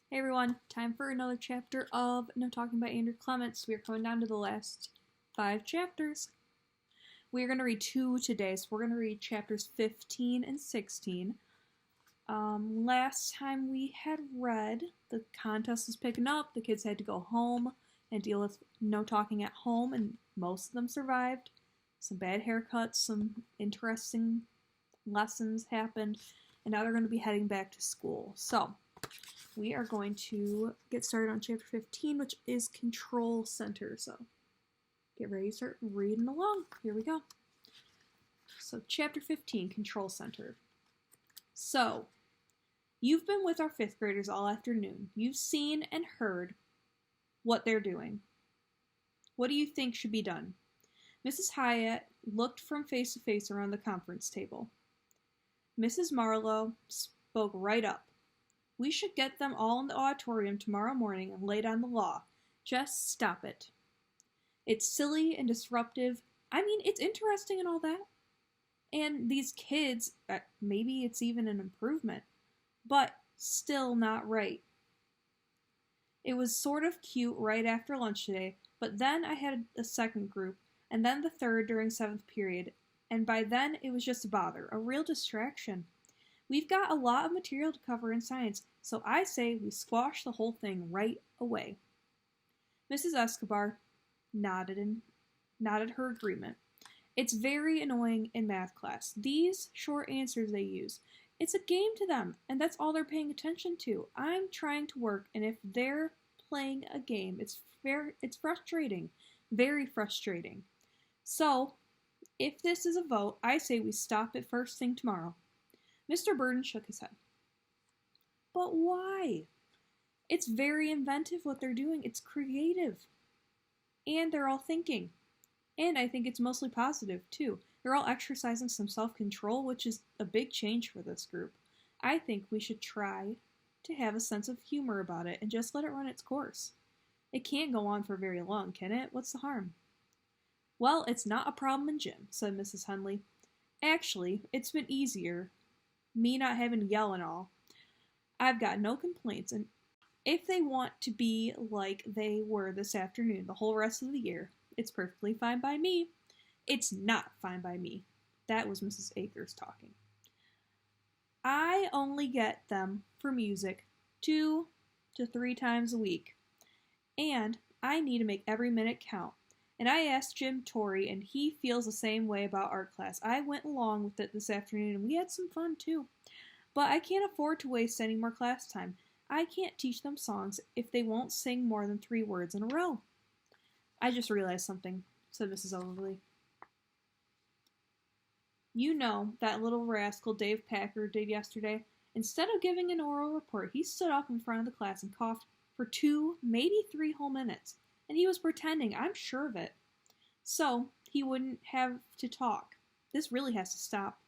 Hey everyone, time for another chapter of No Talking by Andrew Clements. We are coming down to the last 5 chapters. We are going to read 2 today, so we're going to read chapters 15 and 16. Last time we had read, the contest was picking up, the kids had to go home and deal with no talking at home, and most of them survived. Some bad haircuts, some interesting lessons happened, and now they're going to be heading back to school. So, we are going to get started on chapter 15, which is Control Center. So get ready to start reading along. Here we go. So chapter 15, Control Center. So, you've been with our 5th graders all afternoon. You've seen and heard what they're doing. What do you think should be done? Mrs. Hiatt looked from face to face around the conference table. Mrs. Marlowe spoke right up. We should get them all in the auditorium tomorrow morning and lay down the law. Just stop it. It's silly and disruptive. I mean, it's interesting and all that. And these kids, maybe it's even an improvement, but still not right. It was sort of cute right after lunch today, but then I had a second group, and then the third during 7th period, and by then it was just a bother, a real distraction. We've got a lot of material to cover in science, so I say we squash the whole thing right away. Mrs. Escobar nodded her agreement. It's very annoying in math class. These short answers they use. It's a game to them, and that's all they're paying attention to. I'm trying to work, and if they're playing a game, it's frustrating. Very frustrating. So, if this is a vote, I say we stop it first thing tomorrow. Mr. Burden shook his head. But why? It's very inventive what they're doing. It's creative. And they're all thinking. And I think it's mostly positive, too. They're all exercising some self-control, which is a big change for this group. I think we should try to have a sense of humor about it and just let it run its course. It can't go on for very long, can it? What's the harm? Well, it's not a problem in gym, said Mrs. Hunley. Actually, it's been easier. Me not having to yell and all. I've got no complaints, and if they want to be like they were this afternoon the whole rest of the year, it's perfectly fine by me. It's not fine by me. That was Mrs. Akers talking. I only get them for music 2 to 3 times a week, and I need to make every minute count. And I asked Jim Torrey, and he feels the same way about art class. I went along with it this afternoon, and we had some fun, too. But I can't afford to waste any more class time. I can't teach them songs if they won't sing more than 3 words in a row. I just realized something, said Mrs. Overley. You know, that little rascal Dave Packer did yesterday? Instead of giving an oral report, he stood up in front of the class and coughed for 2, maybe 3 whole minutes. And he was pretending, I'm sure of it. So, he wouldn't have to talk. This really has to stop.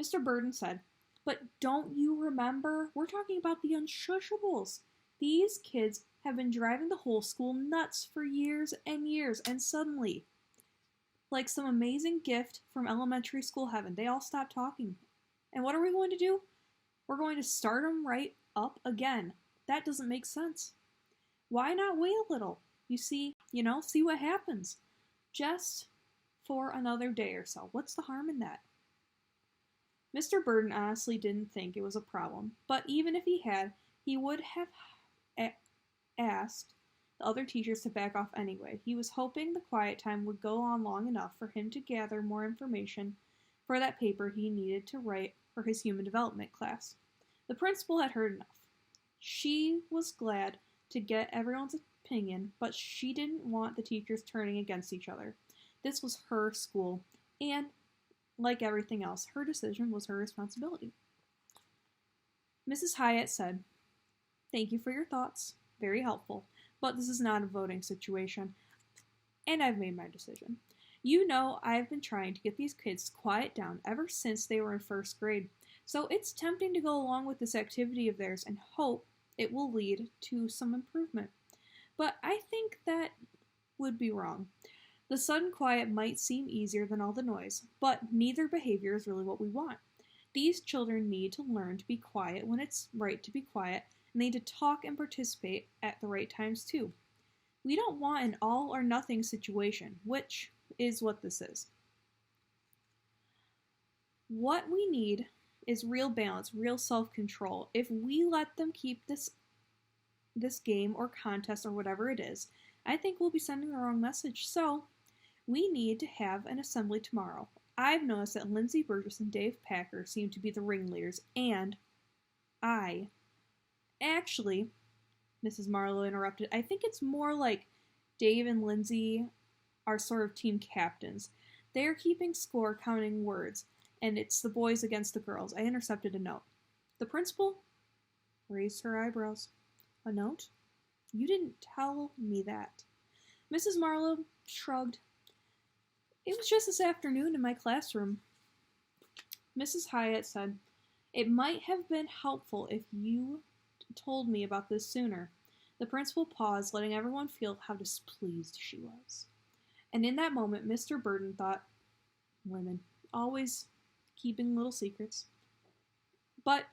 Mr. Burden said, but don't you remember? We're talking about the unshushables. These kids have been driving the whole school nuts for years and years, and suddenly, like some amazing gift from elementary school heaven, they all stopped talking. And what are we going to do? We're going to start them right up again. That doesn't make sense. Why not wait a little? See what happens. Just for another day or so. What's the harm in that? Mr. Burden honestly didn't think it was a problem, but even if he had, he would have asked the other teachers to back off anyway. He was hoping the quiet time would go on long enough for him to gather more information for that paper he needed to write for his human development class. The principal had heard enough. She was glad to get everyone's opinion, but she didn't want the teachers turning against each other. This was her school, and, like everything else, her decision was her responsibility. Mrs. Hiatt said, thank you for your thoughts. Very helpful. But this is not a voting situation, and I've made my decision. You know I've been trying to get these kids to quiet down ever since they were in 1st grade, so it's tempting to go along with this activity of theirs and hope it will lead to some improvement. But I think that would be wrong. The sudden quiet might seem easier than all the noise, but neither behavior is really what we want. These children need to learn to be quiet when it's right to be quiet, and they need to talk and participate at the right times too. We don't want an all or nothing situation, which is what this is. What we need is real balance, real self-control. If we let them keep this game or contest or whatever it is, I think we'll be sending the wrong message. So, we need to have an assembly tomorrow. I've noticed that Lindsay Burgess and Dave Packer seem to be the ringleaders, and actually, Mrs. Marlowe interrupted, I think it's more like Dave and Lindsay are sort of team captains. They are keeping score, counting words, and it's the boys against the girls. I intercepted a note. The principal raised her eyebrows. A note? You didn't tell me that. Mrs. Marlowe shrugged. It was just this afternoon in my classroom. Mrs. Hiatt said, it might have been helpful if you told me about this sooner. The principal paused, letting everyone feel how displeased she was. And in that moment, Mr. Burden thought, women, always keeping little secrets. But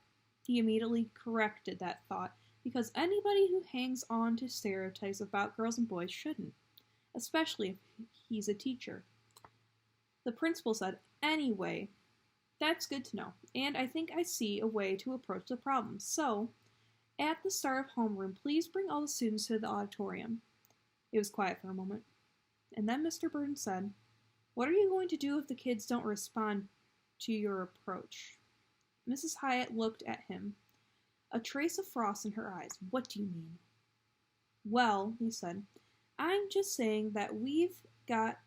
he immediately corrected that thought, because anybody who hangs on to stereotypes about girls and boys shouldn't, especially if he's a teacher. The principal said, anyway, that's good to know, and I think I see a way to approach the problem. So, at the start of homeroom, please bring all the students to the auditorium. It was quiet for a moment. And then Mr. Burden said, what are you going to do if the kids don't respond to your approach? Mrs. Hiatt looked at him, a trace of frost in her eyes. What do you mean? Well, he said, I'm just saying that we've got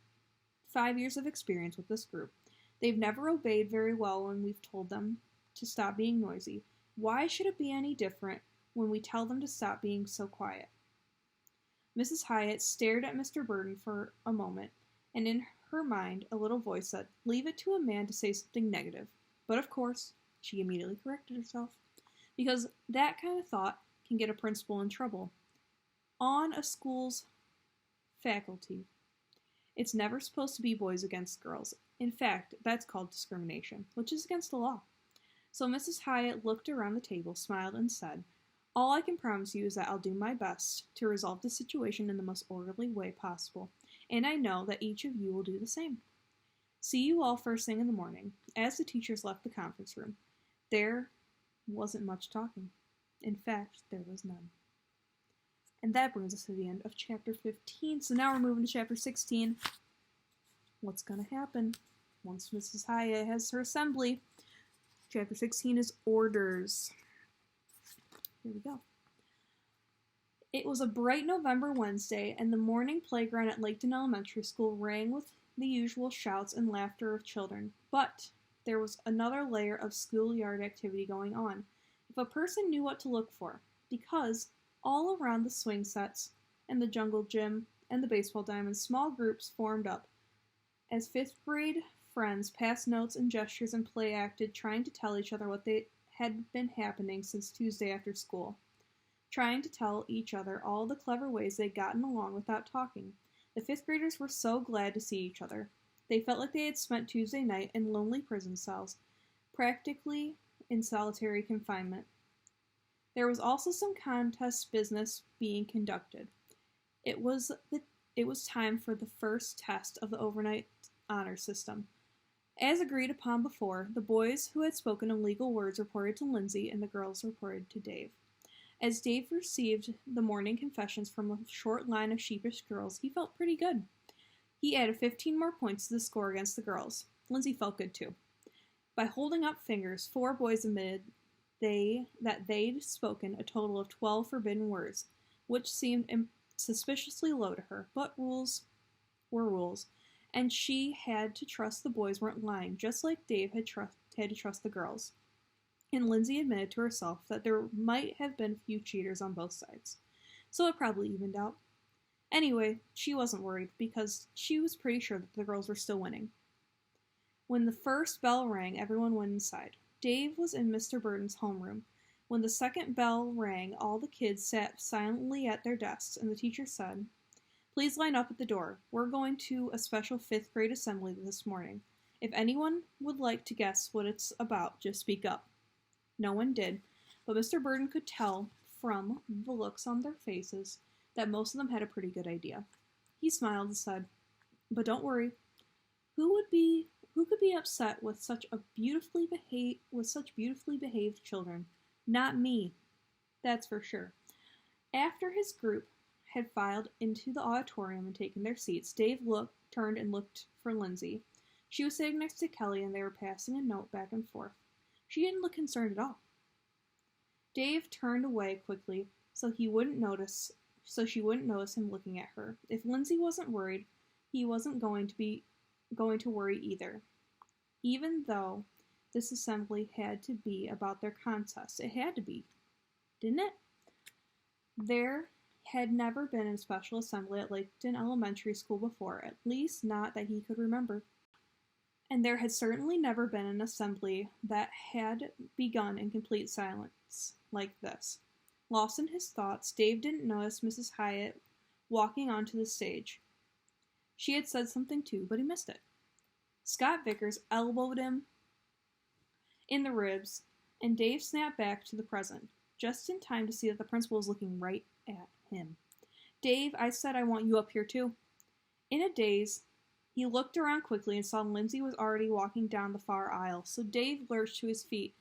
5 years of experience with this group. They've never obeyed very well when we've told them to stop being noisy. Why should it be any different when we tell them to stop being so quiet? Mrs. Hiatt stared at Mr. Burden for a moment, and in her mind a little voice said, leave it to a man to say something negative. But of course, she immediately corrected herself, because that kind of thought can get a principal in trouble. On a school's faculty, it's never supposed to be boys against girls. In fact, that's called discrimination, which is against the law. So Mrs. Hiatt looked around the table, smiled, and said, all I can promise you is that I'll do my best to resolve the situation in the most orderly way possible, and I know that each of you will do the same. See you all first thing in the morning. As the teachers left the conference room, there wasn't much talking. In fact, there was none. And that brings us to the end of chapter 15. So now we're moving to chapter 16. What's going to happen once Mrs. Hiatt has her assembly? Chapter 16 is orders. Here we go. It was a bright November Wednesday, and the morning playground at Laketon Elementary School rang with the usual shouts and laughter of children. But there was another layer of schoolyard activity going on, if a person knew what to look for, because all around the swing sets and the jungle gym and the baseball diamonds, small groups formed up as fifth grade friends passed notes and gestures and play acted, trying to tell each other what had been happening since Tuesday after school, trying to tell each other all the clever ways they'd gotten along without talking. The fifth graders were so glad to see each other. They felt like they had spent Tuesday night in lonely prison cells, practically in solitary confinement. There was also some contest business being conducted. It was time for the first test of the overnight honor system. As agreed upon before, the boys who had spoken illegal words reported to Lindsay, and the girls reported to Dave. As Dave received the morning confessions from a short line of sheepish girls, he felt pretty good. He added 15 more points to the score against the girls. Lindsay felt good too. By holding up fingers, 4 boys admitted that they'd spoken a total of 12 forbidden words, which seemed suspiciously low to her, but rules were rules, and she had to trust the boys weren't lying, just like Dave had to trust the girls. And Lindsay admitted to herself that there might have been a few cheaters on both sides, so it probably evened out. Anyway, she wasn't worried, because she was pretty sure that the girls were still winning. When the first bell rang, everyone went inside. Dave was in Mr. Burden's homeroom. When the second bell rang, all the kids sat silently at their desks, and the teacher said, "Please line up at the door. We're going to a special 5th grade assembly this morning. If anyone would like to guess what it's about, just speak up." No one did, but Mr. Burden could tell from the looks on their faces that most of them had a pretty good idea. He smiled and said, "But don't worry. Who could be upset with such beautifully behaved children? Not me. That's for sure." After his group had filed into the auditorium and taken their seats, Dave turned and looked for Lindsay. She was sitting next to Kelly, and they were passing a note back and forth. She didn't look concerned at all. Dave turned away quickly so she wouldn't notice him looking at her. If Lindsay wasn't worried, he wasn't going to worry either. Even though this assembly had to be about their contest, it had to be, didn't it? There had never been a special assembly at Laketon Elementary School before, at least not that he could remember. And there had certainly never been an assembly that had begun in complete silence like this. Lost in his thoughts, Dave didn't notice Mrs. Hiatt walking onto the stage. She had said something too, but he missed it. Scott Vickers elbowed him in the ribs, and Dave snapped back to the present, just in time to see that the principal was looking right at him. "Dave, I said I want you up here too." In a daze, he looked around quickly and saw Lindsay was already walking down the far aisle, so Dave lurched to his feet,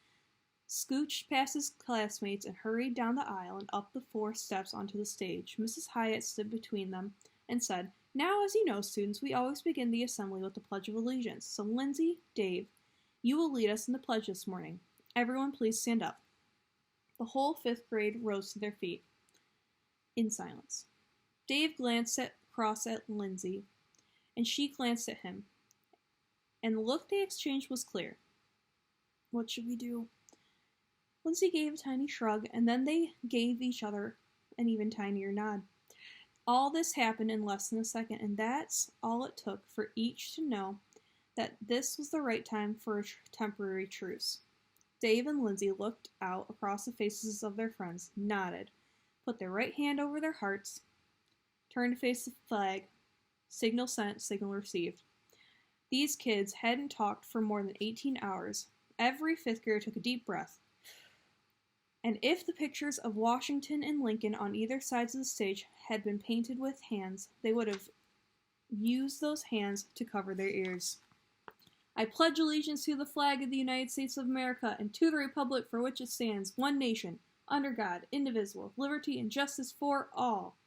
scooched past his classmates, and hurried down the aisle and up the 4 steps onto the stage. Mrs. Hiatt stood between them and said, "Now, as you know, students, we always begin the assembly with the Pledge of Allegiance. So Lindsay, Dave, you will lead us in the pledge this morning. Everyone please stand up." The whole 5th grade rose to their feet in silence. Dave glanced across at Lindsay, and she glanced at him, and the look they exchanged was clear. "What should we do?" Lindsay gave a tiny shrug, and then they gave each other an even tinier nod. All this happened in less than a second, and that's all it took for each to know that this was the right time for a temporary truce. Dave and Lindsay looked out across the faces of their friends, nodded, put their right hand over their hearts, turned to face the flag, signal sent, signal received. These kids hadn't talked for more than 18 hours. Every 5th grader took a deep breath. And if the pictures of Washington and Lincoln on either sides of the stage had been painted with hands, they would have used those hands to cover their ears. "I pledge allegiance to the flag of the United States of America and to the republic for which it stands, one nation, under God, indivisible, with liberty and justice for all."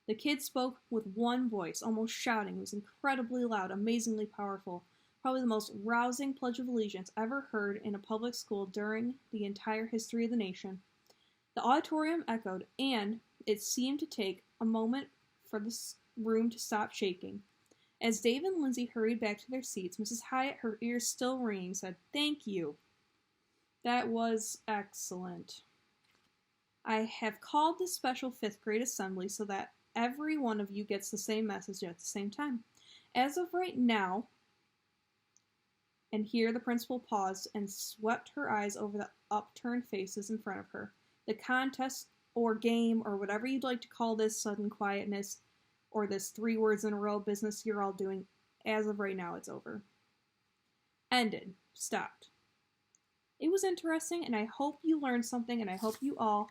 The kids spoke with one voice, almost shouting. It was incredibly loud, amazingly powerful, probably the most rousing Pledge of Allegiance ever heard in a public school during the entire history of the nation. The auditorium echoed, and it seemed to take a moment for the room to stop shaking. As Dave and Lindsay hurried back to their seats, Mrs. Hiatt, her ears still ringing, said, "Thank you. That was excellent. I have called this special 5th grade assembly so that every one of you gets the same message at the same time. As of right now," and here the principal paused and swept her eyes over the upturned faces in front of her. "The contest or game or whatever you'd like to call this sudden quietness or this 3 words in a row business you're all doing, as of right now, it's over. Ended. Stopped. It was interesting, and I hope you learned something, and I hope you all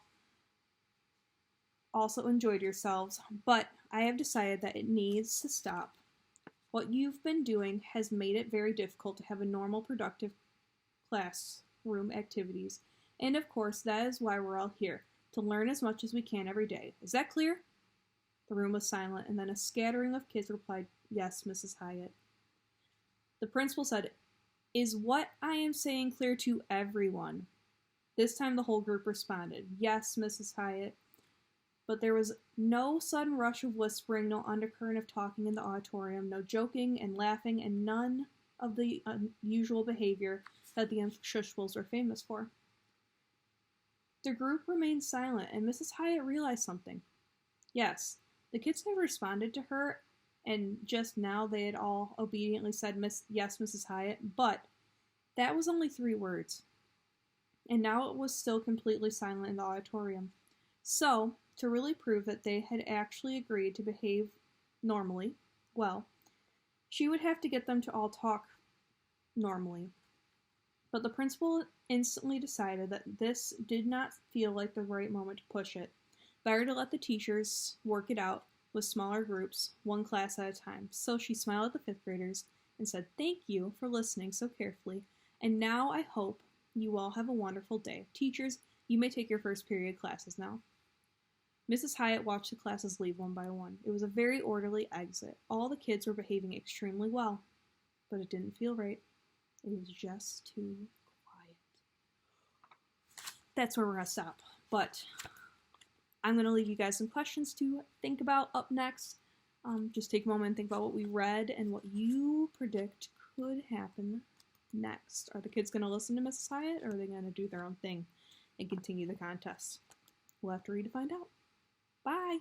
also enjoyed yourselves, but I have decided that it needs to stop. What you've been doing has made it very difficult to have a normal, productive classroom activities, and of course, that is why we're all here, to learn as much as we can every day. Is that clear?" The room was silent, and then a scattering of kids replied, "Yes, Mrs. Hiatt." The principal said, "Is what I am saying clear to everyone?" This time the whole group responded, "Yes, Mrs. Hiatt." But there was no sudden rush of whispering, no undercurrent of talking in the auditorium, no joking and laughing, and none of the unusual behavior that the Unshushtables were famous for. The group remained silent, and Mrs. Hiatt realized something. Yes, the kids had responded to her, and just now they had all obediently said, "Yes, Mrs. Hiatt," but that was only 3 words. And now it was still completely silent in the auditorium. So, to really prove that they had actually agreed to behave normally, well, she would have to get them to all talk normally. But the principal instantly decided that this did not feel like the right moment to push it. Better to let the teachers work it out with smaller groups, one class at a time. So she smiled at the fifth graders and said, "Thank you for listening so carefully, and now I hope you all have a wonderful day. Teachers, you may take your first period classes now." Mrs. Hiatt watched the classes leave one by one. It was a very orderly exit. All the kids were behaving extremely well, but it didn't feel right. It was just too quiet. That's where we're going to stop. But I'm going to leave you guys some questions to think about up next. Just take a moment and think about what we read and what you predict could happen next. Are the kids going to listen to Mrs. Hiatt, or are they going to do their own thing and continue the contest? We'll have to read to find out. Bye!